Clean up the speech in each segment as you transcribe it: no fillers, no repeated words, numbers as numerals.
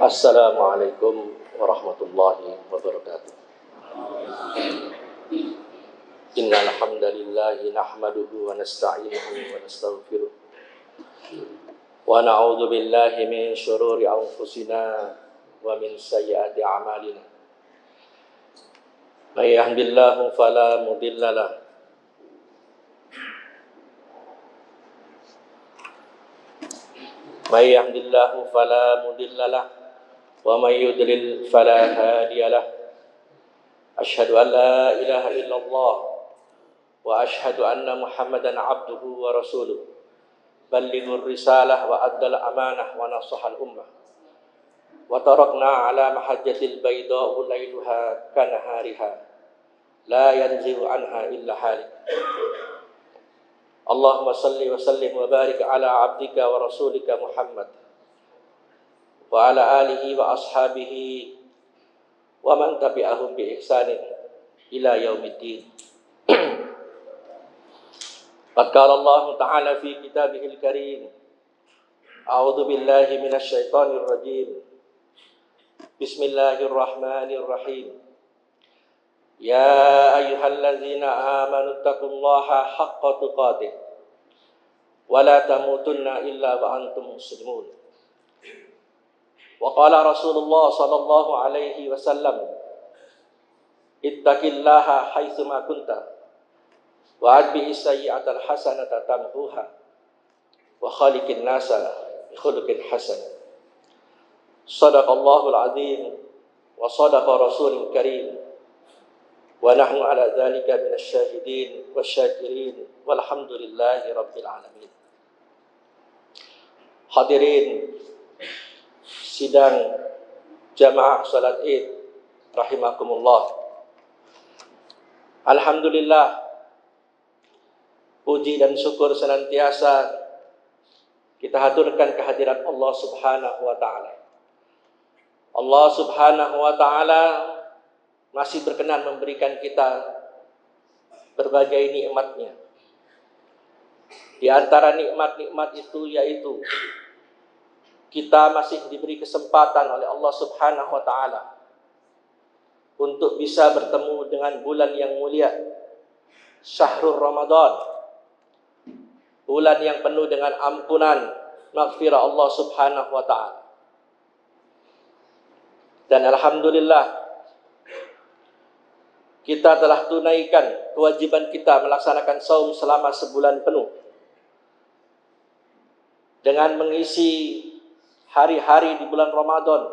Assalamualaikum warahmatullahi wabarakatuh. Innal hamdalillahi nahmaduhu wa nasta'inuhu wa nastaghfiruh. Wa na'udzu billahi min syururi anfusina wa min sayyiati a'malina. May yahdihillahu fala mudilla lahu may yahdihillahu fala mudilla lahu wa may yudlil fala hadiya lahu. Asyhadu an la ilaha illallah wa asyhadu anna Muhammadan abduhu wa rasuluh. Ballighur risalah wa addal amanah wa nasahal ummah. Wa tarakna ala mahajjatil bayda'u lailuha kanahariha la yanzihu anha illa halik. Allahumma salli wa sallim wa barik ala abdika wa rasulika Muhammad wa ala alihi wa ashabihi wa man tabi'ahum bi ihsanin ila yaumiddin. Qad qala Allah Ta'ala fi kitabihil karim. A'udzu billahi minasy syaithanir rajim. Bismillahirrahmanirrahim. Ya ayyuhalladzina amanu taqullaha haqqa tuqatih wa la tamutunna illa wa antum muslimun. Wa qala Rasulullah sallallahu alaihi wasallam, ittaqillaha haitsu ma kunta wa adbi'is sayyi'atal hasanata tamhuha wa khaliqin nasa bi khuluqin hasan. Shadaqallahul azim wa shadaqa rasulul karim wa nahnu ala dzalika minasy syahidin wasyakirin walhamdulillahi rabbil alamin. Hadirin sidang jamaah salat Id rahimakumullah. Alhamdulillah, puji dan syukur senantiasa kita haturkan kehadirat Allah Subhanahu wa taala. Allah Subhanahu wa taala masih berkenan memberikan kita berbagai nikmat-Nya. Di antara nikmat-nikmat itu yaitu kita masih diberi kesempatan oleh Allah Subhanahu wa taala untuk bisa bertemu dengan bulan yang mulia, Syahrul Ramadan. Bulan yang penuh dengan ampunan, maghfirah Allah Subhanahu wa taala. Dan alhamdulillah, kita telah tunaikan kewajiban kita melaksanakan saum selama sebulan penuh dengan mengisi hari-hari di bulan Ramadan,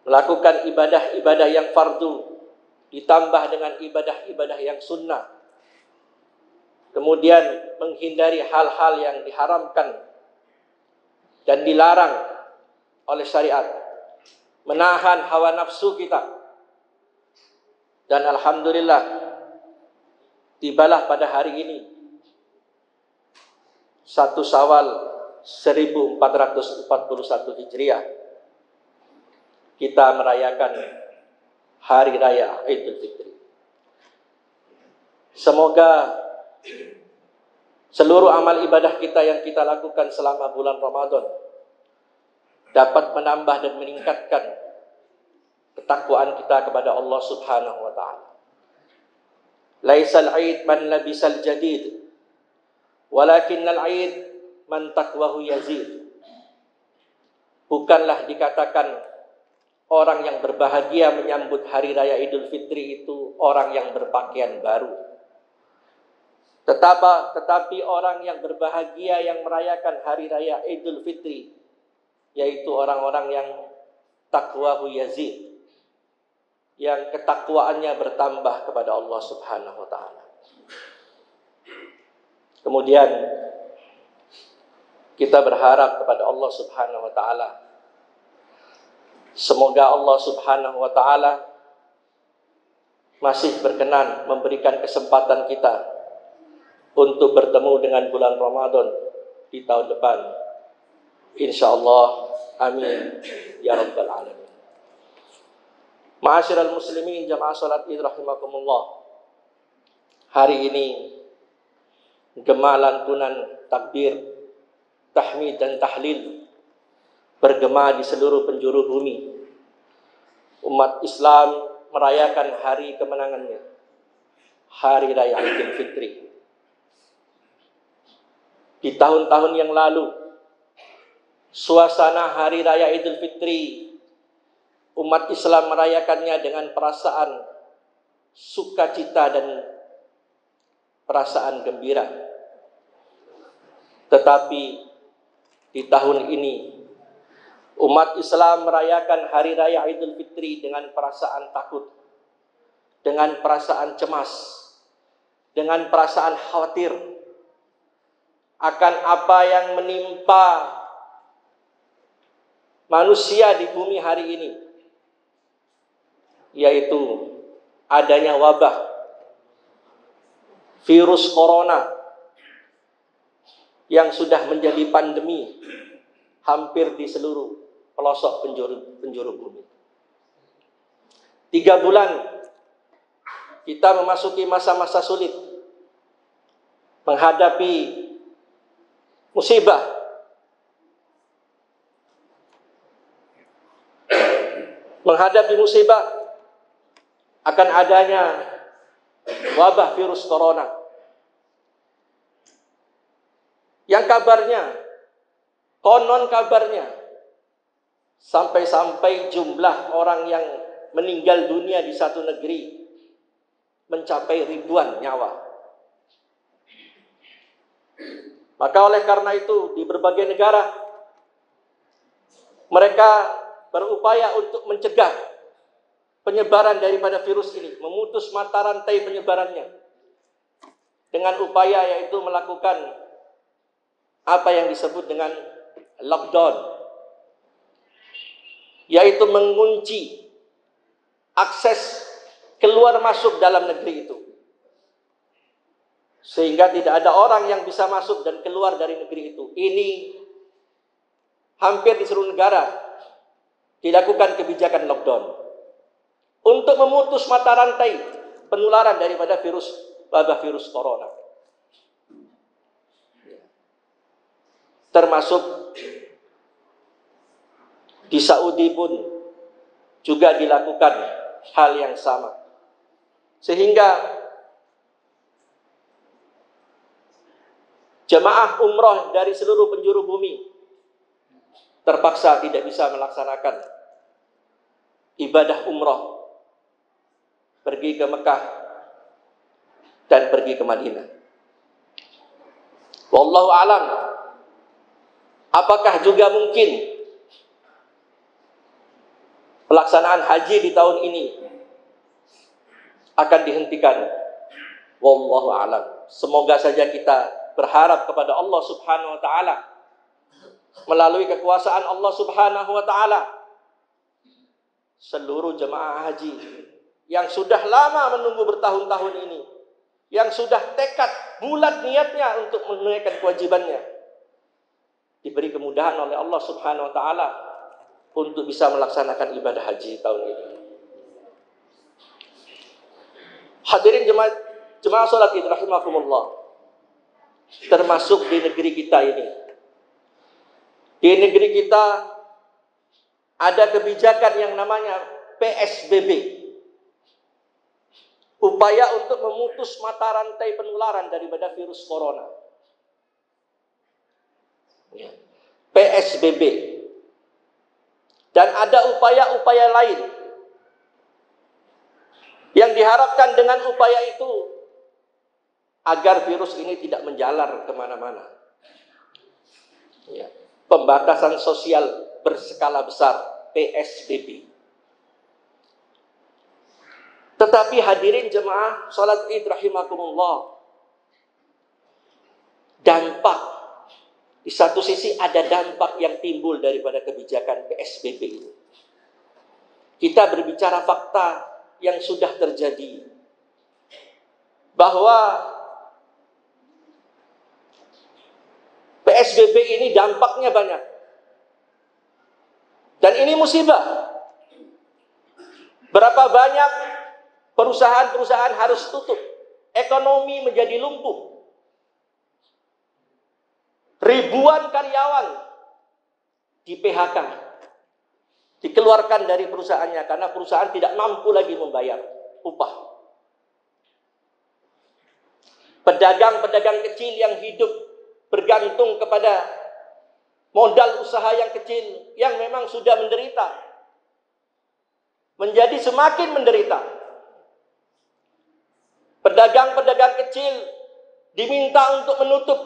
melakukan ibadah-ibadah yang fardu ditambah dengan ibadah-ibadah yang sunnah, kemudian menghindari hal-hal yang diharamkan dan dilarang oleh syariat, menahan hawa nafsu kita. Dan alhamdulillah, tibalah pada hari ini 1 Syawal 1441 Hijriah, kita merayakan Hari Raya Idul Fitri. Semoga seluruh amal ibadah kita yang kita lakukan selama bulan Ramadan dapat menambah dan meningkatkan ketakwaan kita kepada Allah Subhanahu wa taala. Laisal 'aid man labisal jadid, walakinnal 'aid man taqwahu yazid. Bukanlah dikatakan orang yang berbahagia menyambut hari raya Idul Fitri itu orang yang berpakaian baru. Tetapi orang yang berbahagia yang merayakan hari raya Idul Fitri yaitu orang-orang yang taqwahu yazid, yang ketakwaannya bertambah kepada Allah Subhanahu wa taala. Kemudian kita berharap kepada Allah Subhanahu wa taala, semoga Allah Subhanahu wa taala masih berkenan memberikan kesempatan kita untuk bertemu dengan bulan Ramadan di tahun depan. Insyaallah, amin ya rabbal alamin. Ma'asyiral muslimin jamaah salat Id rahimakumullah. Hari ini gema lantunan takbir, tahmid dan tahlil bergema di seluruh penjuru bumi. Umat Islam merayakan hari kemenangannya, Hari Raya Idul Fitri. Di tahun-tahun yang lalu, suasana Hari Raya Idul Fitri, umat Islam merayakannya dengan perasaan sukacita dan perasaan gembira. Tetapi di tahun ini, umat Islam merayakan Hari Raya Idul Fitri dengan perasaan takut, dengan perasaan cemas, dengan perasaan khawatir akan apa yang menimpa manusia di bumi hari ini, yaitu adanya wabah virus corona yang sudah menjadi pandemi hampir di seluruh pelosok penjuru bumi. 3 bulan kita memasuki masa-masa sulit, menghadapi musibah, akan adanya wabah virus corona. Yang konon kabarnya, sampai-sampai jumlah orang yang meninggal dunia di satu negeri mencapai ribuan nyawa. Maka oleh karena itu, di berbagai negara mereka berupaya untuk mencegah penyebaran daripada virus ini, memutus mata rantai penyebarannya dengan upaya yaitu melakukan apa yang disebut dengan lockdown, yaitu mengunci akses keluar masuk dalam negeri itu, sehingga tidak ada orang yang bisa masuk dan keluar dari negeri itu. Ini hampir di seluruh negara dilakukan kebijakan lockdown untuk memutus mata rantai penularan daripada wabah virus corona. Termasuk di Saudi pun juga dilakukan hal yang sama. Sehingga jemaah umroh dari seluruh penjuru bumi terpaksa tidak bisa melaksanakan ibadah umroh, pergi ke Mekah dan pergi ke Madinah. Wallahu a'lam. Apakah juga mungkin pelaksanaan haji di tahun ini akan dihentikan? Wallahu a'lam. Semoga saja kita berharap kepada Allah Subhanahu wa taala, melalui kekuasaan Allah Subhanahu wa taala, seluruh jemaah haji yang sudah lama menunggu bertahun-tahun ini, yang sudah tekad bulat niatnya untuk menunaikan kewajibannya, diberi kemudahan oleh Allah Subhanahu wa taala untuk bisa melaksanakan ibadah haji tahun ini. Hadirin jemaah salat Id rahimakumullah, termasuk di negeri kita ini. Di negeri kita ada kebijakan yang namanya PSBB. Upaya untuk memutus mata rantai penularan daripada virus corona. PSBB. Dan ada upaya-upaya lain yang diharapkan dengan upaya itu agar virus ini tidak menjalar kemana-mana. Ya. Pembatasan sosial berskala besar, PSBB. Tetapi hadirin jemaah salat Id rahimakumullah, dampak, di satu sisi ada dampak yang timbul daripada kebijakan PSBB ini. Kita berbicara fakta yang sudah terjadi, bahwa PSBB ini dampaknya banyak. Dan ini musibah. Berapa banyak perusahaan-perusahaan harus tutup, ekonomi menjadi lumpuh. Ribuan karyawan di PHK, dikeluarkan dari perusahaannya karena perusahaan tidak mampu lagi membayar upah. Pedagang-pedagang kecil yang hidup bergantung kepada modal usaha yang kecil yang memang sudah menderita, menjadi semakin menderita. Pedagang-pedagang kecil diminta untuk menutup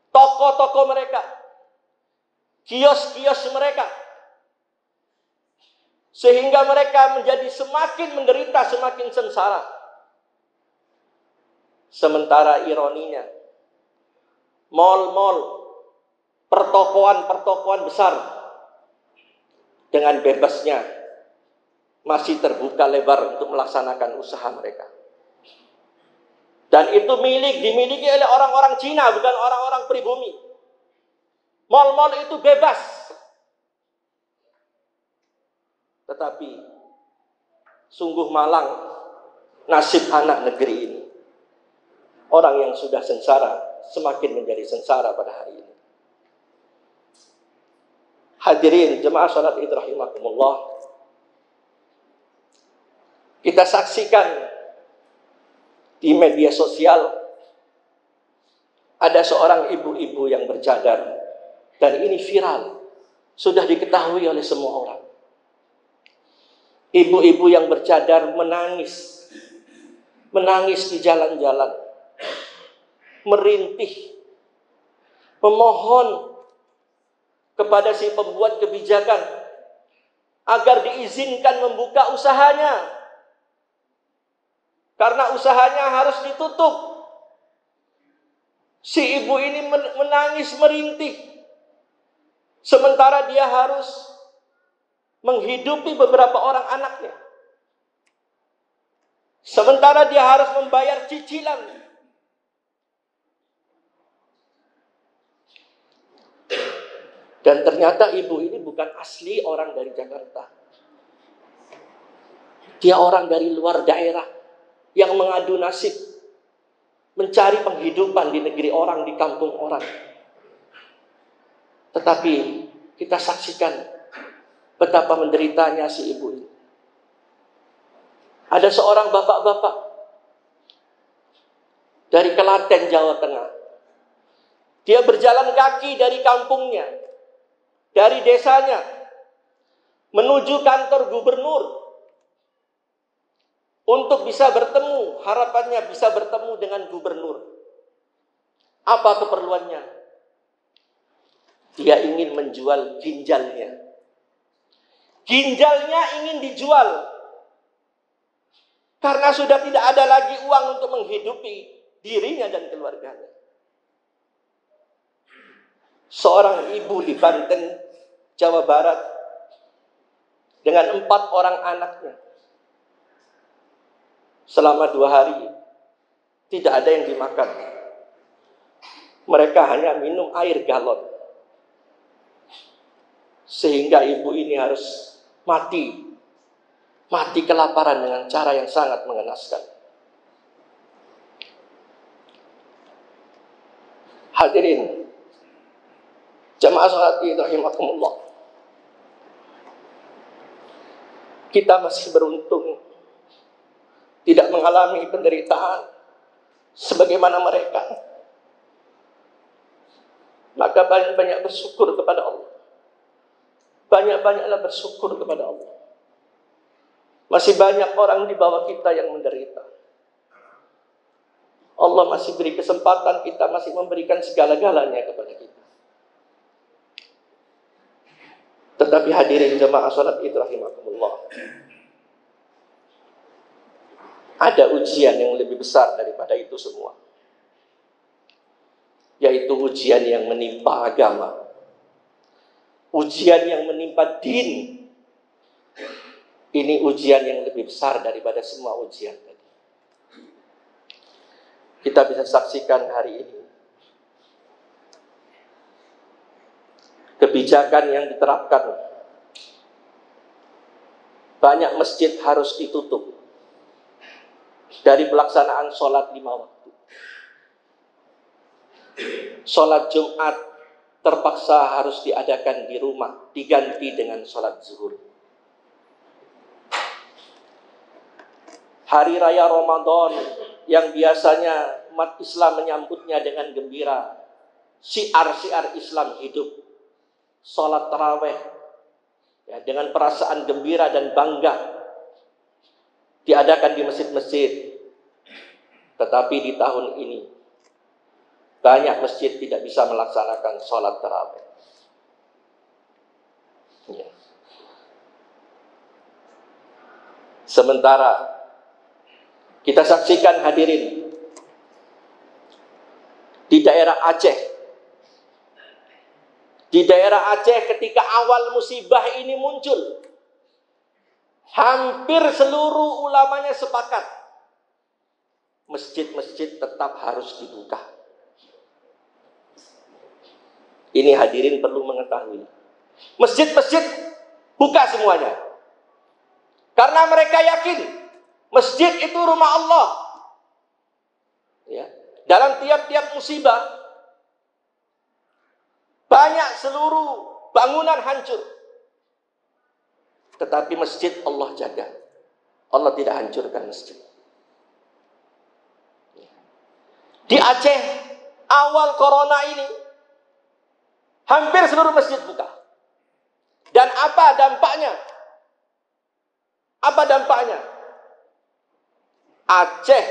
toko-toko mereka, kios-kios mereka, sehingga mereka menjadi semakin menderita, semakin sengsara. Sementara ironinya, mal-mal, pertokoan-pertokoan besar dengan bebasnya masih terbuka lebar untuk melaksanakan usaha mereka. Dan itu dimiliki oleh orang-orang Cina, bukan orang-orang pribumi. Mal-mal itu bebas. Tetapi sungguh malang nasib anak negeri ini. Orang yang sudah sengsara semakin menjadi sengsara pada hari ini. Hadirin jemaah salat Id rahimakumullah. Kita saksikan di media sosial ada seorang ibu-ibu yang bercadar, dan ini viral, sudah diketahui oleh semua orang. Ibu-ibu yang bercadar menangis di jalan-jalan, merintih, memohon kepada si pembuat kebijakan agar diizinkan membuka usahanya, karena usahanya harus ditutup. Si ibu ini menangis merintih, sementara dia harus menghidupi beberapa orang anaknya, sementara dia harus membayar cicilan. Dan ternyata ibu ini bukan asli orang dari Jakarta. Dia orang dari luar daerah yang mengadu nasib, mencari penghidupan di negeri orang, di kampung orang. Tetapi kita saksikan betapa menderitanya si ibu ini. Ada seorang bapak-bapak dari Klaten, Jawa Tengah. Dia berjalan kaki dari kampungnya, dari desanya, menuju kantor gubernur untuk bisa bertemu, harapannya bisa bertemu dengan gubernur. Apa keperluannya? Dia ingin menjual ginjalnya. Ginjalnya ingin dijual karena sudah tidak ada lagi uang untuk menghidupi dirinya dan keluarganya. Seorang ibu di Banten, Jawa Barat, dengan 4 orang anaknya, selama 2 hari tidak ada yang dimakan. Mereka hanya minum air galon, sehingga ibu ini harus mati kelaparan dengan cara yang sangat mengenaskan. Hadirin jamaah salat Id rahimakumullah, kita masih beruntung tidak mengalami penderitaan sebagaimana mereka. Maka banyak-banyak bersyukur kepada Allah. Banyak-banyaklah bersyukur kepada Allah. Masih banyak orang di bawah kita yang menderita. Allah masih beri kesempatan, kita masih memberikan segala-galanya kepada kita. Tetapi hadirin jemaah salat Id rahimakumullah, ada ujian yang lebih besar daripada itu semua, yaitu ujian yang menimpa agama, ujian yang menimpa din. Ini ujian yang lebih besar daripada semua ujian tadi. Kita bisa saksikan hari ini kebijakan yang diterapkan. Banyak masjid harus ditutup dari pelaksanaan sholat 5 waktu. Sholat Jumat terpaksa harus diadakan di rumah, diganti dengan sholat zuhur. Hari raya Ramadan yang biasanya umat Islam menyambutnya dengan gembira, syiar-syiar Islam hidup, sholat taraweh ya, dengan perasaan gembira dan bangga diadakan di masjid-masjid. Tetapi di tahun ini banyak masjid tidak bisa melaksanakan sholat tarawih. Ya. Sementara kita saksikan hadirin di daerah Aceh. Di daerah Aceh ketika awal musibah ini muncul, hampir seluruh ulamanya sepakat masjid-masjid tetap harus dibuka. Ini hadirin perlu mengetahui. Masjid-masjid buka semuanya. Karena mereka yakin masjid itu rumah Allah. Ya. Dalam tiap-tiap musibah banyak seluruh bangunan hancur. Tetapi masjid Allah jaga. Allah tidak hancurkan masjid. Di Aceh awal corona ini hampir seluruh masjid buka. Dan apa dampaknya? Apa dampaknya? Aceh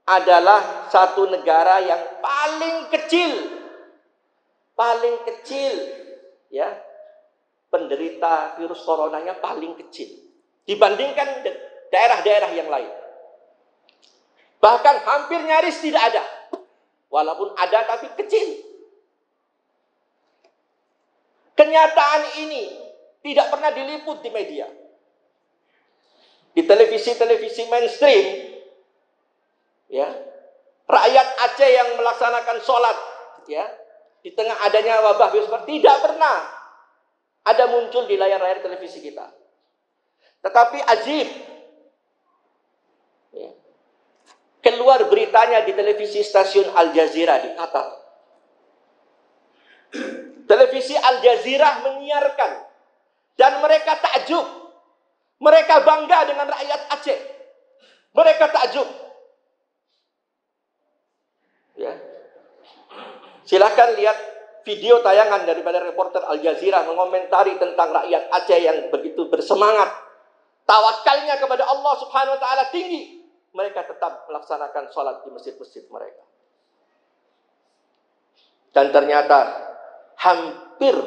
adalah satu negara yang paling kecil ya, penderita virus coronanya paling kecil dibandingkan daerah-daerah yang lain. Bahkan hampir nyaris tidak ada. Walaupun ada tapi kecil. Kenyataan ini tidak pernah diliput di media. Di televisi-televisi mainstream, ya, rakyat Aceh yang melaksanakan sholat, ya, di tengah adanya wabah virus tidak pernah ada muncul di layar-layar televisi kita. Tetapi ajib, ya, keluar beritanya di televisi stasiun Al Jazeera di Qatar. Televisi Al Jazeera menyiarkan dan mereka takjub. Mereka bangga dengan rakyat Aceh. Mereka takjub. Ya. Silakan lihat video tayangan daripada reporter Al Jazeera mengomentari tentang rakyat Aceh yang begitu bersemangat. Tawakalnya kepada Allah Subhanahu wa taala tinggi. Mereka tetap melaksanakan sholat di masjid-masjid mereka. Dan ternyata hampir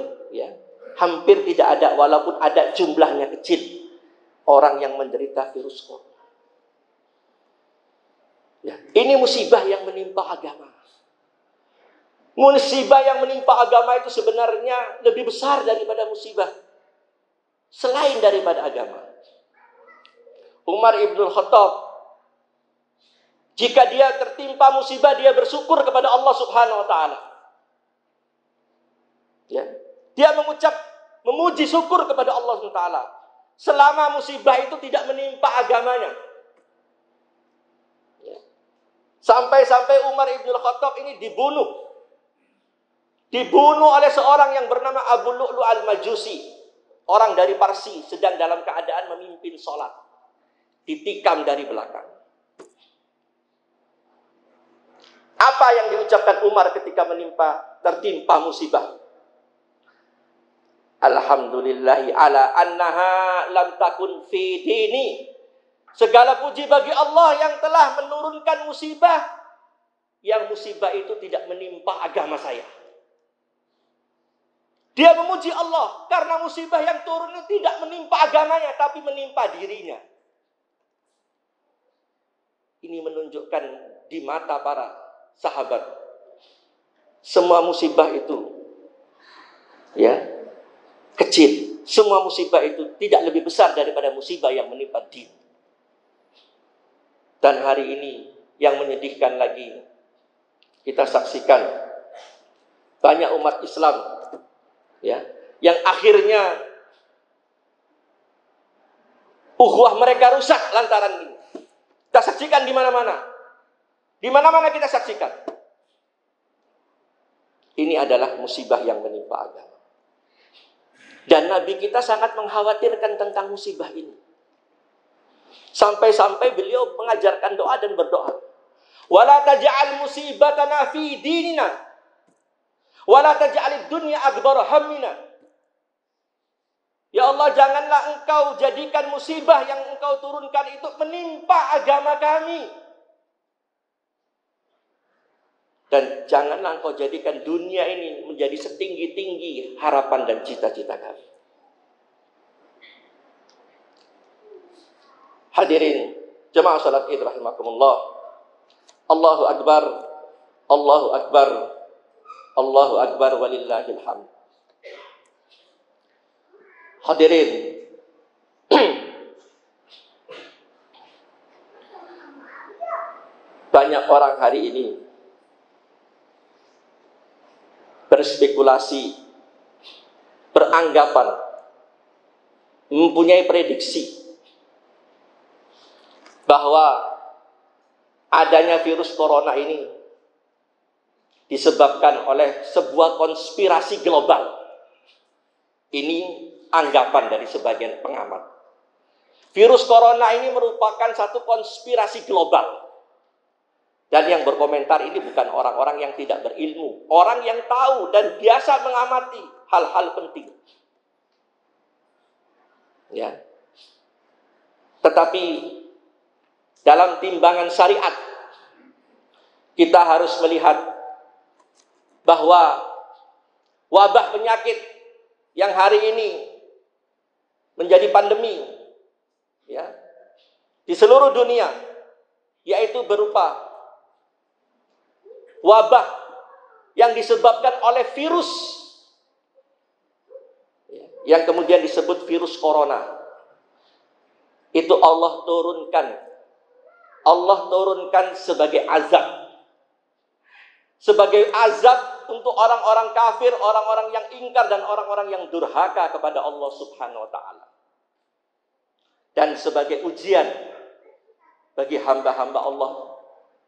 tidak ada, walaupun ada jumlahnya kecil, orang yang menderita virus corona. Ya, ini musibah yang menimpa agama. Musibah yang menimpa agama itu sebenarnya lebih besar daripada musibah selain daripada agama. Umar ibn Khattab, jika dia tertimpa musibah, dia bersyukur kepada Allah Subhanahu wa taala. Ya. Dia memuji syukur kepada Allah Subhanahu wa taala selama musibah itu tidak menimpa agamanya. Ya. Sampai-sampai Umar ibn Khattab ini dibunuh oleh seorang yang bernama Abu Lu'lu' al-Majusi, orang dari Parsi, sedang dalam keadaan memimpin sholat, ditikam dari belakang. Apa yang diucapkan Umar ketika tertimpa musibah? Alhamdulillahi ala annaha lam takun fi dini. Segala puji bagi Allah yang telah menurunkan musibah, yang musibah itu tidak menimpa agama saya. Dia memuji Allah karena musibah yang turun itu tidak menimpa agamanya, tapi menimpa dirinya. Ini menunjukkan di mata para sahabat, semua musibah itu, ya, kecil. Semua musibah itu tidak lebih besar daripada musibah yang menimpa din. Dan hari ini yang menyedihkan lagi, kita saksikan banyak umat Islam, ya, yang akhirnya ukhuwah mereka rusak lantaran ini. Kita saksikan di mana-mana. Di mana-mana kita saksikan. Ini adalah musibah yang menimpa agama. Dan Nabi kita sangat mengkhawatirkan tentang musibah ini. Sampai-sampai beliau mengajarkan doa dan berdoa. Wala taj'al musibatana fi dinina. Wala taj'alid dunya akbar hammina. Ya Allah, janganlah engkau jadikan musibah yang engkau turunkan itu menimpa agama kami. Dan janganlah engkau jadikan dunia ini menjadi setinggi-tinggi harapan dan cita-cita kami. Hadirin jemaah salat Id rahimakumullah. Allahu akbar. Allahu akbar. Allahu akbar walillahil hamd. Hadirin, banyak orang hari ini berspekulasi, beranggapan, mempunyai prediksi bahwa adanya virus corona ini disebabkan oleh sebuah konspirasi global. Ini anggapan dari sebagian pengamat. Virus corona ini merupakan satu konspirasi global. Dan yang berkomentar ini bukan orang-orang yang tidak berilmu. Orang yang tahu dan biasa mengamati hal-hal penting. Ya. Tetapi dalam timbangan syariat, kita harus melihat bahwa wabah penyakit yang hari ini menjadi pandemi ya di seluruh dunia, yaitu berupa wabah yang disebabkan oleh virus yang kemudian disebut virus corona. Itu Allah turunkan sebagai azab. Sebagai azab untuk orang-orang kafir, orang-orang yang ingkar dan orang-orang yang durhaka kepada Allah Subhanahu wa taala. Dan sebagai ujian bagi hamba-hamba Allah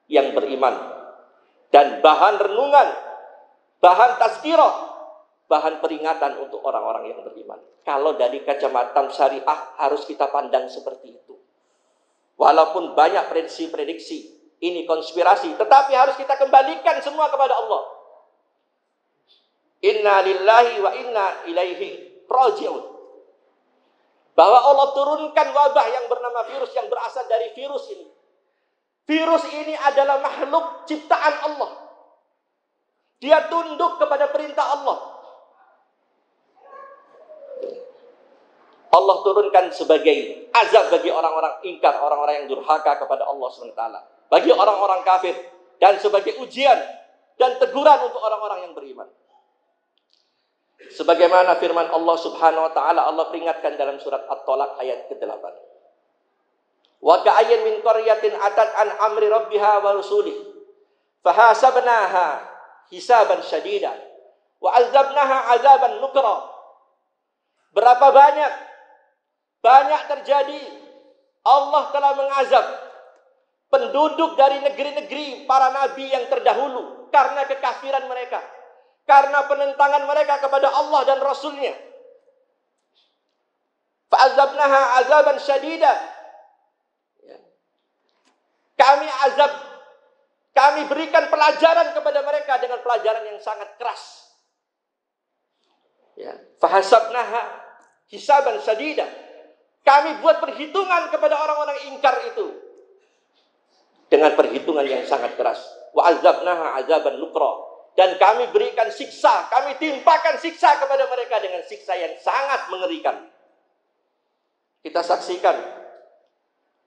yang beriman. Dan bahan renungan, bahan tazkirah, bahan peringatan untuk orang-orang yang beriman. Kalau dari kacamata syariah harus kita pandang seperti itu. Walaupun banyak prediksi-prediksi, ini konspirasi, tetapi harus kita kembalikan semua kepada Allah. Inna lillahi wa inna ilaihi raji'un. Bahwa Allah turunkan wabah yang bernama virus yang berasal dari virus ini. Virus ini adalah makhluk ciptaan Allah. Dia tunduk kepada perintah Allah. Allah turunkan sebagai azab bagi orang-orang ingkar, orang-orang yang durhaka kepada Allah SWT. Bagi orang-orang kafir. Dan sebagai ujian dan teguran untuk orang-orang yang beriman. Sebagaimana firman Allah Subhanahu wa taala, Allah peringatkan dalam surat At-Talaq ayat ke-8. Wa ka'ayyin min qaryatin atat an amri rabbiha wa rusulih fahasabnaha hisaban syadida wa 'adzabnaha 'adzaban nukra. Berapa banyak terjadi Allah telah mengazab penduduk dari negeri-negeri para nabi yang terdahulu karena kekafiran mereka, karena penentangan mereka kepada Allah dan Rasulnya. Fa'azabnaha azaban syadida. Kami azab, kami berikan pelajaran kepada mereka dengan pelajaran yang sangat keras. Ya. Fahasabnaha hisaban syadida. Kami buat perhitungan kepada orang-orang ingkar itu dengan perhitungan yang sangat keras. Wa azabnaha azaban nukra. Dan kami berikan siksa, kami timpakan siksa kepada mereka dengan siksa yang sangat mengerikan. Kita saksikan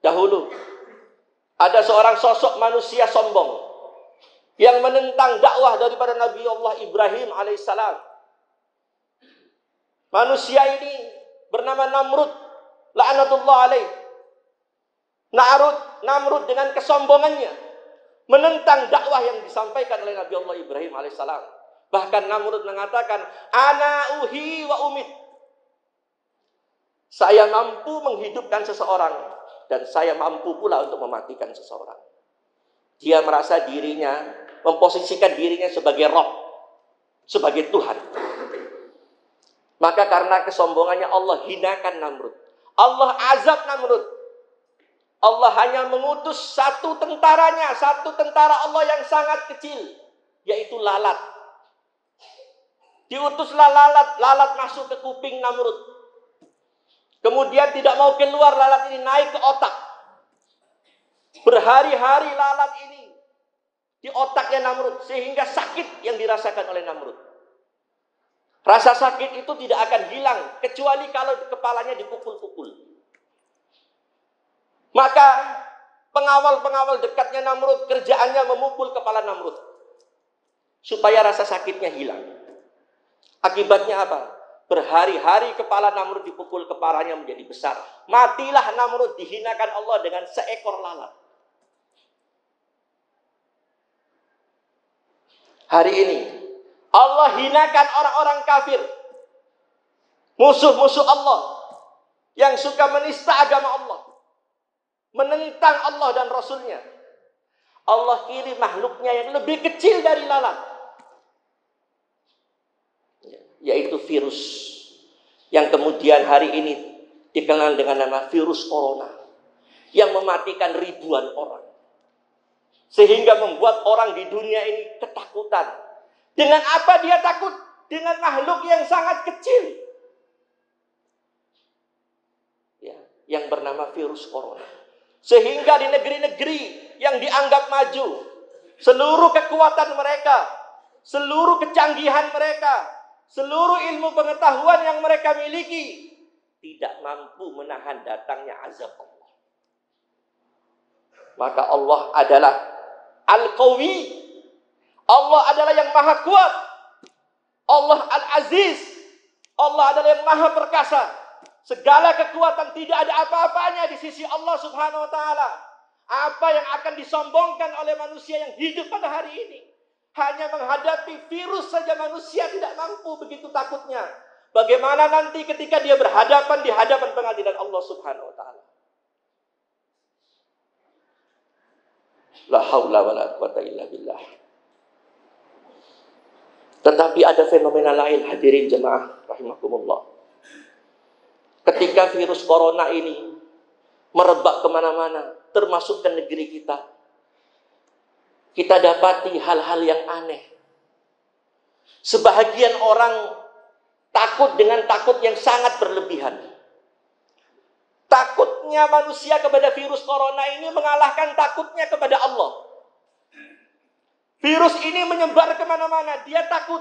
dahulu ada seorang sosok manusia sombong yang menentang dakwah daripada Nabi Allah Ibrahim alaihissalam. Manusia ini bernama Namrud, la'natullah alaih. Namrud dengan kesombongannya menentang dakwah yang disampaikan oleh Nabi Allah Ibrahim alaihissalam. Bahkan Namrud mengatakan, ana uhi wa umit. Saya mampu menghidupkan seseorang dan saya mampu pula untuk mematikan seseorang. Dia merasa dirinya, memposisikan dirinya sebagai Rabb. sebagai Tuhan. Maka karena kesombongannya Allah hinakan Namrud. Allah azab Namrud. Allah hanya mengutus satu tentaranya, satu tentara Allah yang sangat kecil, yaitu lalat. Diutuslah lalat masuk ke kuping Namrud. Kemudian tidak mau keluar, lalat ini naik ke otak. Berhari-hari lalat ini di otaknya Namrud, sehingga sakit yang dirasakan oleh Namrud. Rasa sakit itu tidak akan hilang kecuali kalau kepalanya dipukul-pukul. Maka pengawal-pengawal dekatnya Namrud kerjaannya memukul kepala Namrud supaya rasa sakitnya hilang. Akibatnya apa? Berhari-hari kepala Namrud dipukul, kepalanya menjadi besar. Matilah Namrud, dihinakan Allah dengan seekor lalat. Hari ini Allah hinakan orang-orang kafir, musuh-musuh Allah yang suka menista agama Allah, menentang Allah dan Rasulnya. Allah kirim makhluknya yang lebih kecil dari lalat, yaitu virus yang kemudian hari ini dikenal dengan nama virus corona, yang mematikan ribuan orang, sehingga membuat orang di dunia ini ketakutan. Dengan apa dia takut? Dengan makhluk yang sangat kecil, ya, yang bernama virus corona. Sehingga di negeri-negeri yang dianggap maju, seluruh kekuatan mereka, seluruh kecanggihan mereka, seluruh ilmu pengetahuan yang mereka miliki tidak mampu menahan datangnya azab Allah. Maka Allah adalah Al-Qawi. Allah adalah yang maha kuat. Allah Al-Aziz. Allah adalah yang maha perkasa. Segala kekuatan tidak ada apa-apanya di sisi Allah Subhanahu wa ta'ala. Apa yang akan disombongkan oleh manusia yang hidup pada hari ini? Hanya menghadapi virus saja manusia tidak mampu, begitu takutnya. Bagaimana nanti ketika dia berhadapan di hadapan pengadilan Allah Subhanahu wa ta'ala? La haula wa la quwata illa billah. Tetapi ada fenomena lain, hadirin jemaah rahimakumullah. Ketika virus corona ini merebak kemana-mana, termasuk ke negeri kita, kita dapati hal-hal yang aneh. Sebahagian orang takut dengan takut yang sangat berlebihan. Takutnya manusia kepada virus corona ini mengalahkan takutnya kepada Allah. Virus ini menyebar kemana-mana, dia takut.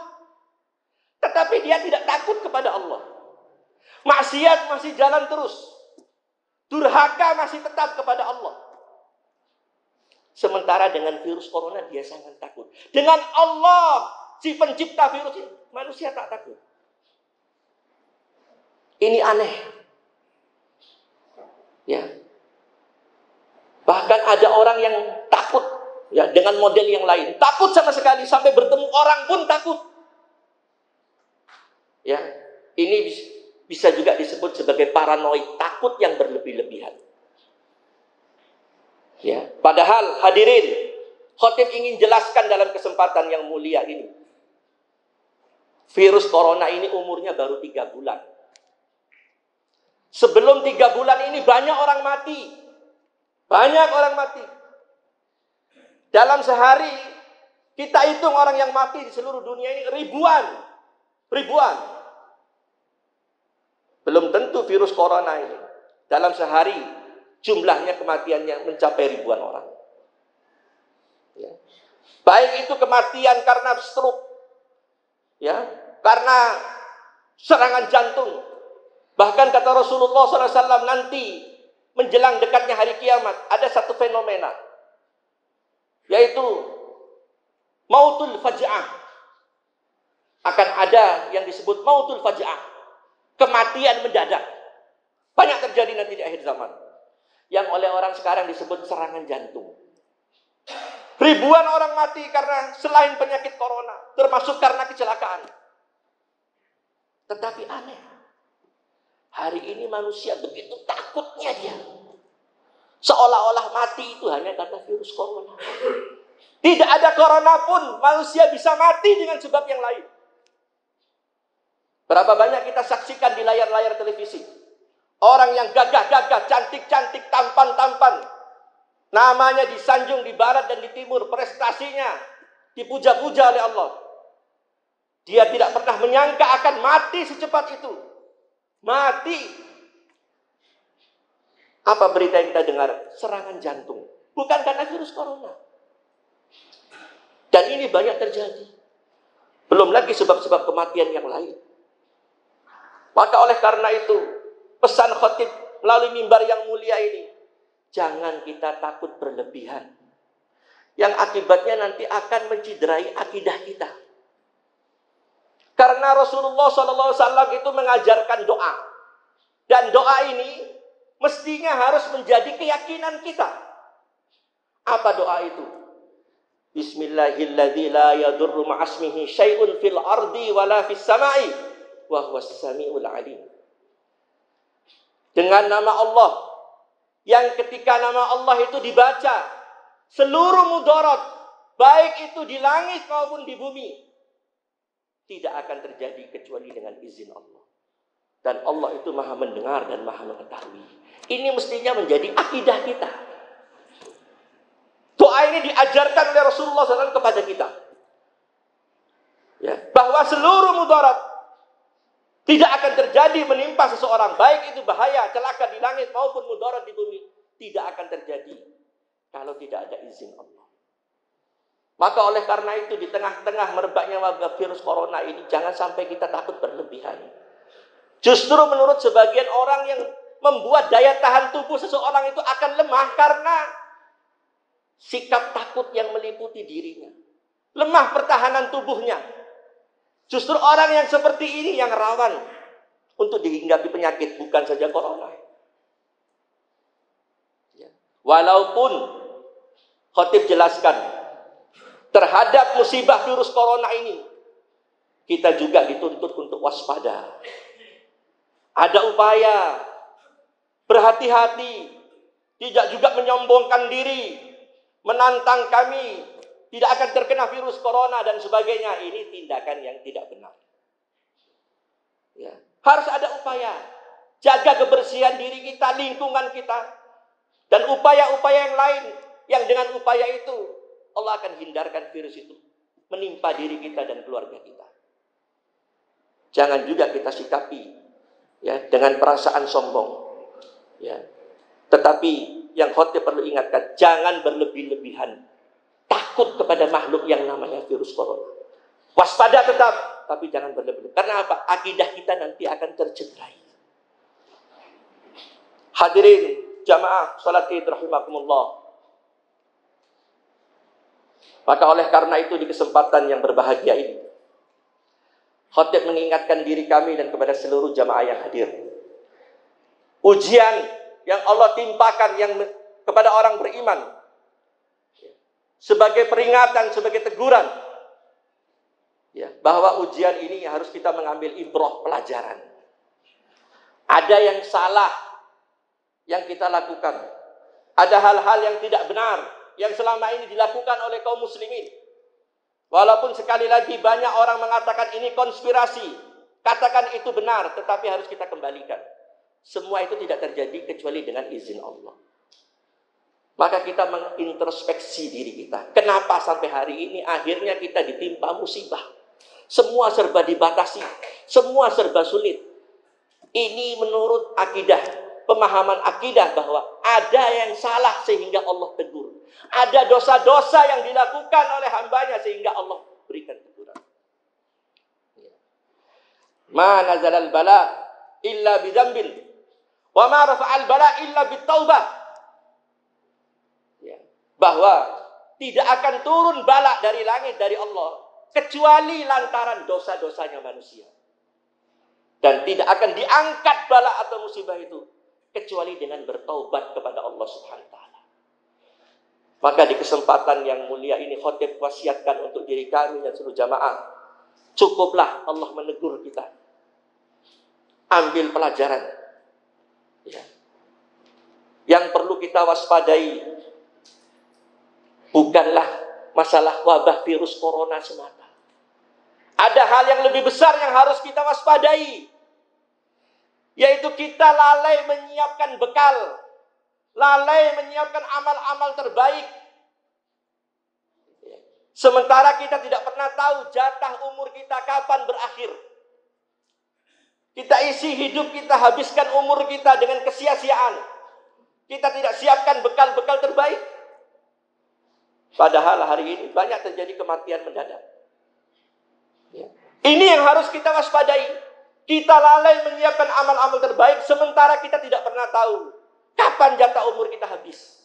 Tetapi dia tidak takut kepada Allah. Maksiat masih jalan terus. Durhaka masih tetap kepada Allah. Sementara dengan virus corona dia sangat takut. Dengan Allah, si pencipta virus ini, manusia tak takut. Ini aneh. Ya. Bahkan ada orang yang takut, ya, dengan model yang lain. Takut sama sekali, sampai bertemu orang pun takut. Ya, ini bisa juga disebut sebagai paranoid, takut yang berlebih-lebihan. Ya, padahal hadirin, khotib ingin jelaskan dalam kesempatan yang mulia ini. Virus corona ini umurnya baru 3 bulan. Sebelum 3 bulan ini banyak orang mati. Banyak orang mati. Dalam sehari kita hitung orang yang mati di seluruh dunia ini ribuan. Ribuan. Belum tentu virus corona ini. Dalam sehari jumlahnya kematiannya mencapai ribuan orang. Ya. Baik itu kematian karena stroke, ya, karena serangan jantung. Bahkan kata Rasulullah SAW, nanti menjelang dekatnya hari kiamat ada satu fenomena, yaitu mautul faj'ah. Akan ada yang disebut mautul faj'ah, kematian mendadak. Banyak terjadi nanti di akhir zaman. Yang oleh orang sekarang disebut serangan jantung. Ribuan orang mati karena selain penyakit corona, termasuk karena kecelakaan. Tetapi aneh, hari ini manusia begitu takutnya dia. Seolah-olah mati itu hanya karena virus corona. Tidak ada corona pun manusia bisa mati dengan sebab yang lain. Berapa banyak kita saksikan di layar-layar televisi. Orang yang gagah-gagah, cantik-cantik, tampan-tampan. Namanya disanjung di barat dan di timur. Prestasinya dipuja-puja oleh Allah. Dia tidak pernah menyangka akan mati secepat itu. Mati. Apa berita yang kita dengar? Serangan jantung. Bukan karena virus corona. Dan ini banyak terjadi. Belum lagi sebab-sebab kematian yang lain. Maka oleh karena itu, pesan khatib melalui mimbar yang mulia ini, jangan kita takut berlebihan. Yang akibatnya nanti akan menciderai akidah kita. Karena Rasulullah SAW itu mengajarkan doa. Dan doa ini mestinya harus menjadi keyakinan kita. Apa doa itu? Bismillahilladzi la yadurru ma'asmihi syai'un fil ardi wala fis sama'i wa huwas samiul alim. Dengan nama Allah, yang ketika nama Allah itu dibaca, seluruh mudarat, baik itu di langit maupun di bumi, tidak akan terjadi kecuali dengan izin Allah. Dan Allah itu maha mendengar dan maha mengetahui. Ini mestinya menjadi akidah kita. Doa ini diajarkan oleh Rasulullah SAW kepada kita. Ya, bahwa seluruh mudarat tidak akan terjadi menimpa seseorang. Baik itu bahaya, celaka di langit maupun mudarat di bumi. Tidak akan terjadi kalau tidak ada izin Allah. Maka oleh karena itu di tengah-tengah merebaknya wabah virus corona ini, jangan sampai kita takut berlebihan. Justru menurut sebagian orang yang membuat daya tahan tubuh seseorang itu akan lemah karena sikap takut yang meliputi dirinya. Lemah pertahanan tubuhnya. Justru orang yang seperti ini yang rawan untuk dihinggapi penyakit, bukan saja corona. Ya. Walaupun khatib jelaskan terhadap musibah virus corona ini, kita juga dituntut untuk waspada. Ada upaya berhati-hati, tidak juga menyombongkan diri, menantang kami tidak akan terkena virus corona dan sebagainya. Ini tindakan yang tidak benar. Ya. Harus ada upaya. Jaga kebersihan diri kita, lingkungan kita. Dan upaya-upaya yang lain. Yang dengan upaya itu, Allah akan hindarkan virus itu menimpa diri kita dan keluarga kita. Jangan juga kita sikapi ya, dengan perasaan sombong. Ya. Tetapi yang khatib perlu ingatkan, jangan berlebih-lebihan. Takut kepada makhluk yang namanya virus corona. Waspada tetap, tapi jangan berlebihan. Karena apa? Akidah kita nanti akan tercederai. Hadirin jamaah salat Id rahimakumullah. Maka oleh karena itu di kesempatan yang berbahagia ini, khatib mengingatkan diri kami dan kepada seluruh jamaah yang hadir. Ujian yang Allah timpakan yang kepada orang beriman sebagai peringatan, sebagai teguran, ya, bahwa ujian ini harus kita mengambil ibrah, pelajaran. Ada yang salah yang kita lakukan, ada hal-hal yang tidak benar yang selama ini dilakukan oleh kaum muslimin. Walaupun sekali lagi banyak orang mengatakan ini konspirasi, katakan itu benar, tetapi harus kita kembalikan. Semua itu tidak terjadi kecuali dengan izin Allah. Maka kita mengintrospeksi diri kita. Kenapa sampai hari ini akhirnya kita ditimpa musibah? Semua serba dibatasi. Semua serba sulit. Ini menurut akidah, pemahaman akidah bahwa ada yang salah sehingga Allah tegur. Ada dosa-dosa yang dilakukan oleh hambanya sehingga Allah berikan teguran. Ma nazalal bala illa bidzambin wa ma rafa'al bala illa bittaubah. Bahwa tidak akan turun bala dari langit dari Allah kecuali lantaran dosa-dosanya manusia. Dan tidak akan diangkat bala atau musibah itu kecuali dengan bertaubat kepada Allah Subhanahu wa taala. Maka di kesempatan yang mulia ini khatib wasiatkan untuk diri kami dan seluruh jamaah, cukuplah Allah menegur kita. Ambil pelajaran. Ya. Yang perlu kita waspadai bukanlah masalah wabah virus corona semata. Ada hal yang lebih besar yang harus kita waspadai, yaitu kita lalai menyiapkan bekal, lalai menyiapkan amal-amal terbaik. Sementara kita tidak pernah tahu jatah umur kita kapan berakhir. Kita isi hidup kita, habiskan umur kita dengan kesia-siaan. Kita tidak siapkan bekal-bekal terbaik. Padahal hari ini banyak terjadi kematian mendadak. Ini yang harus kita waspadai. Kita lalai menyiapkan amal-amal terbaik, sementara kita tidak pernah tahu kapan jatah umur kita habis.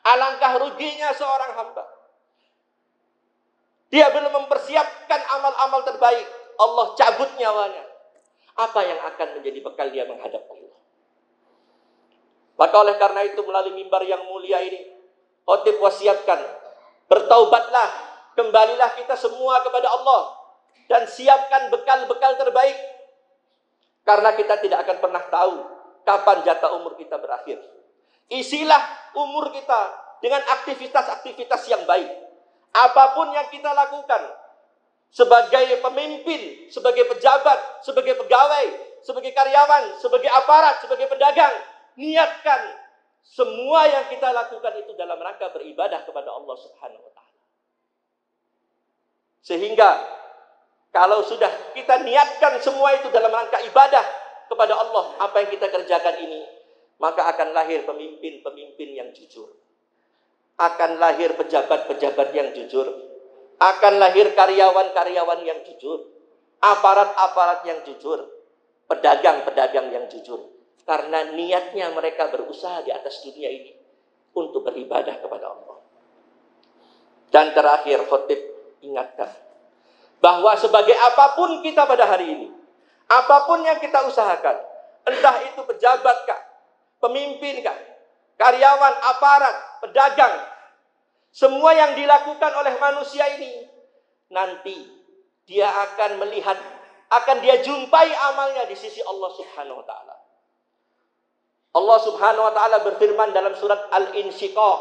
Alangkah ruginya seorang hamba. Dia belum mempersiapkan amal-amal terbaik, Allah cabut nyawanya. Apa yang akan menjadi bekal dia menghadap Allah? Maka oleh karena itu, melalui mimbar yang mulia ini, khotib wasiatkan, bertaubatlah, kembalilah kita semua kepada Allah, dan siapkan bekal-bekal terbaik. Karena kita tidak akan pernah tahu kapan jatah umur kita berakhir. Isilah umur kita dengan aktivitas-aktivitas yang baik. Apapun yang kita lakukan, sebagai pemimpin, sebagai pejabat, sebagai pegawai, sebagai karyawan, sebagai aparat, sebagai pedagang, niatkan semua yang kita lakukan itu dalam rangka beribadah kepada Allah Subhanahu wa taala. Sehingga kalau sudah kita niatkan semua itu dalam rangka ibadah kepada Allah, apa yang kita kerjakan ini, maka akan lahir pemimpin-pemimpin yang jujur. Akan lahir pejabat-pejabat yang jujur. Akan lahir karyawan-karyawan yang jujur. Aparat-aparat yang jujur. Pedagang-pedagang yang jujur. Karena niatnya mereka berusaha di atas dunia ini untuk beribadah kepada Allah. Dan terakhir, khotib ingatkan bahwa sebagai apapun kita pada hari ini, apapun yang kita usahakan, entah itu pejabat kah, pemimpin kah, karyawan, aparat, pedagang, semua yang dilakukan oleh manusia ini, nanti dia akan melihat, akan dia jumpai amalnya di sisi Allah Subhanahu wa ta'ala. Allah Subhanahu wa ta'ala berfirman dalam surat Al-Insyiqaq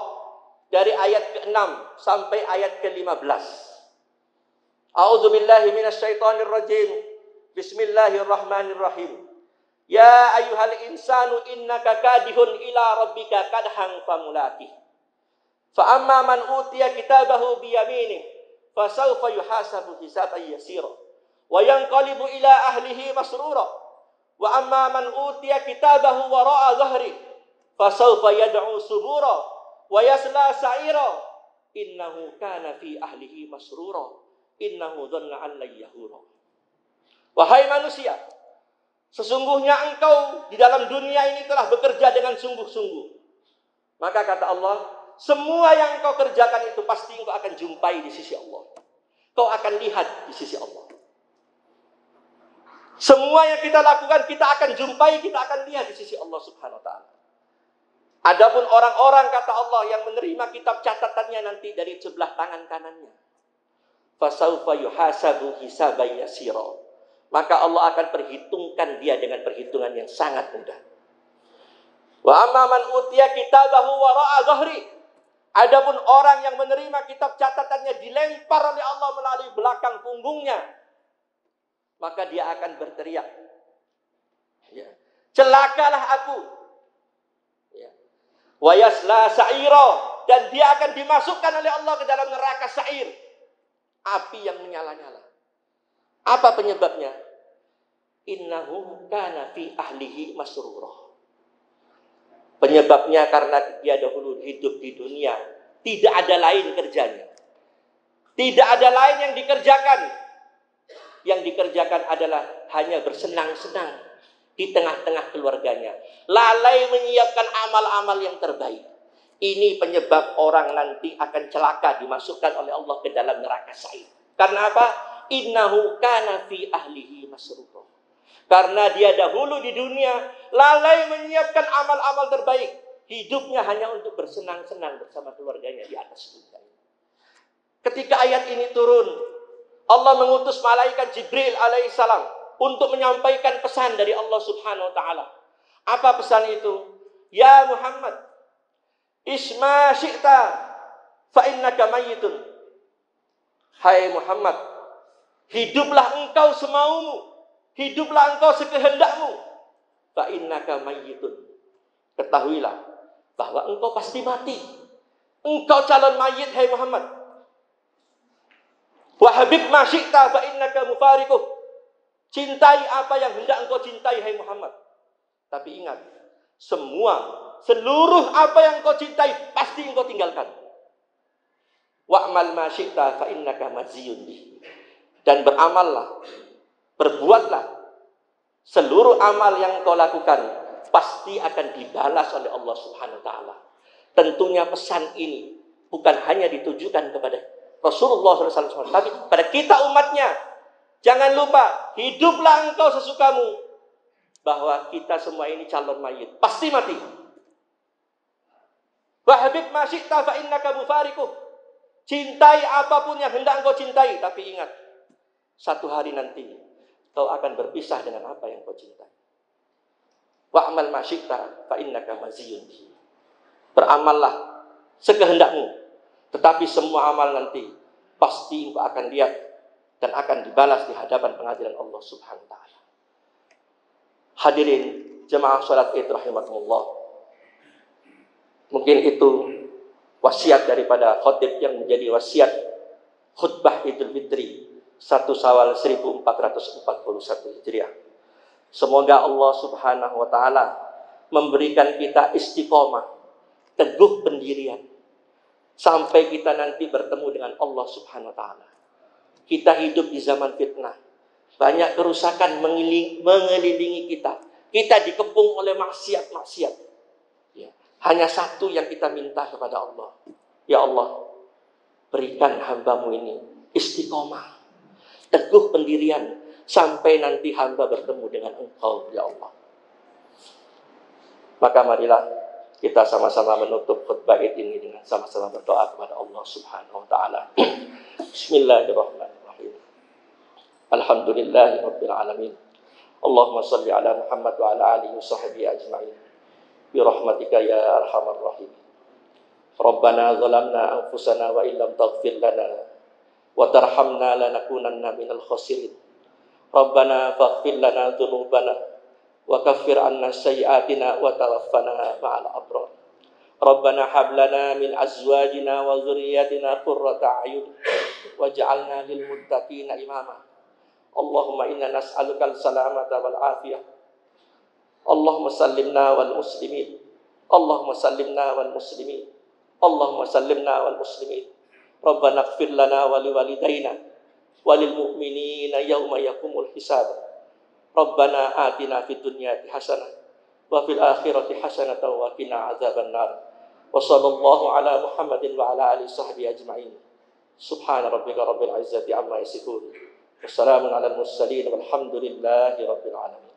dari ayat ke-6 sampai ayat ke-15. A'udzu billahi minasyaitonir rajim. Bismillahirrahmanirrahim. Ya ayyuhal insanu innaka kadihun ila rabbika kadhan famulati. Fa amma man utiya kitabahu bi yaminih fasawfa yuhasabu hisaban yasira wa yanqalibu ila ahlihi masrura. Wa amma man utiya kitabahu wara'a dhahri fasawfa yad'u subura wa yasla sa'ira innahu kana fi ahlihi masrura. Innahu dhanna an la yahura. Wahai manusia, sesungguhnya engkau di dalam dunia ini telah bekerja dengan sungguh-sungguh. Maka kata Allah, semua yang engkau kerjakan itu pasti engkau akan jumpai di sisi Allah. Kau akan lihat di sisi Allah. Semua yang kita lakukan kita akan jumpai, kita akan lihat di sisi Allah Subhanahu wa ta'ala. Adapun orang-orang kata Allah yang menerima kitab catatannya nanti dari sebelah tangan kanannya, fasaufa yuhasabu hisaban yasira, maka Allah akan perhitungkan dia dengan perhitungan yang sangat mudah. Wa amma man utiya kitabahu wara'a dhahri, adapun orang yang menerima kitab catatannya dilempar oleh Allah melalui belakang punggungnya, maka dia akan berteriak, ya, celakalah aku, ya. Wa yasla sa'ira, dan dia akan dimasukkan oleh Allah ke dalam neraka sa'ir, api yang menyala-nyala. Apa penyebabnya? Innahu kana fi ahlihi masrura. Penyebabnya karena dia dahulu hidup di dunia, tidak ada lain kerjanya. Tidak ada lain yang dikerjakan. Yang dikerjakan adalah hanya bersenang-senang di tengah-tengah keluarganya. Lalai menyiapkan amal-amal yang terbaik. Ini penyebab orang nanti akan celaka, dimasukkan oleh Allah ke dalam neraka sa'ir. Karena apa? Innahu kana fi ahlihi masrura. Karena dia dahulu di dunia lalai menyiapkan amal-amal terbaik. Hidupnya hanya untuk bersenang-senang bersama keluarganya di atas dunia. Ketika ayat ini turun, Allah mengutus malaikat Jibril alaihissalam untuk menyampaikan pesan dari Allah Subhanahu wa ta'ala. Apa pesan itu? Ya Muhammad, isma syi'ta fa innaka mayyitun. Hai Muhammad, Hiduplah engkau semaumu, hiduplah engkau sekehendakmu. Fa innaka mayyitun. Ketahuilah bahwa engkau pasti mati. Engkau calon mayit, hai Muhammad. Wa habib ma syi'ta fa innaka mufariquh. Cintai apa yang hendak engkau cintai, hai Muhammad. Tapi ingat, seluruh apa yang engkau cintai pasti engkau tinggalkan. Wa'mal ma syi'ta fa innaka majziyun bih. Dan beramallah, berbuatlah seluruh amal yang engkau lakukan pasti akan dibalas oleh Allah Subhanahu wa taala. Tentunya pesan ini bukan hanya ditujukan kepada Rasulullah SAW, tapi pada kita umatnya. Jangan lupa, hiduplah engkau sesukamu, bahwa kita semua ini calon mayit, pasti mati. Wa habib ma syi'ta fa innaka mufariquh. Cintai apapun yang hendak engkau cintai, tapi ingat, satu hari nanti kau akan berpisah dengan apa yang kau cintai. Wa'mal ma syi'ta fa innaka maziyun. Beramallah sekehendakmu, tetapi semua amal nanti pasti engkau akan lihat dan akan dibalas di hadapan pengadilan Allah Subhanahu wa taala. Hadirin jemaah salat Id rahimakumullah. Mungkin itu wasiat daripada khatib yang menjadi wasiat khutbah Idul Fitri 1 Syawal 1441 Hijriah. Semoga Allah Subhanahu wa taala memberikan kita istiqomah, teguh pendirian sampai kita nanti bertemu dengan Allah Subhanahu wa taala. Kita hidup di zaman fitnah. Banyak kerusakan mengelilingi kita. Kita dikepung oleh maksiat-maksiat. Ya. Hanya satu yang kita minta kepada Allah. Ya Allah, berikan hamba-Mu ini istiqomah, teguh pendirian sampai nanti hamba bertemu dengan Engkau, ya Allah. Maka marilah kita sama-sama menutup khutbah ini dengan sama-sama berdoa kepada Allah Subhanahu wa taala. Bismillahirrahmanirrahim. Alhamdulillahi rabbil alamin. Allahumma shalli ala Muhammad wa ala alihi wa sahbihi ajma'in. Bi rahmatika ya arhamar rahim. Rabbana zalamna anfusana wa illam taghfir lana wa tarhamna lanakunanna minal khasirin. Rabbana faghfir lana dhunubana wa kaffir anna sayyi'atina wa tawaffana ma'al abrar. Rabbana hab lana min azwajina wa dhurriyyatina qurrata a'yun waj'alna lil muttaqina imama. Allahumma inna nas'aluka al-salamata wal afiyah. Allahumma sallimna wal muslimin. Allahumma sallimna wal muslimin. Allahumma sallimna wal muslimin. Rabbana ighfir lana wa liwalidayna walil mu'minina yawma yaqumul hisab. Rabbana atina fid dunya hasanah wa fil akhirati hasanah wa qina adzaban nar. Wa sallallahu ala Muhammadin wa ala alihi sahbihi ajma'in. Subhana rabbika rabbil izzati amma yasifun. Wassalamun ala al-mursalin walhamdulillahi rabbil alamin.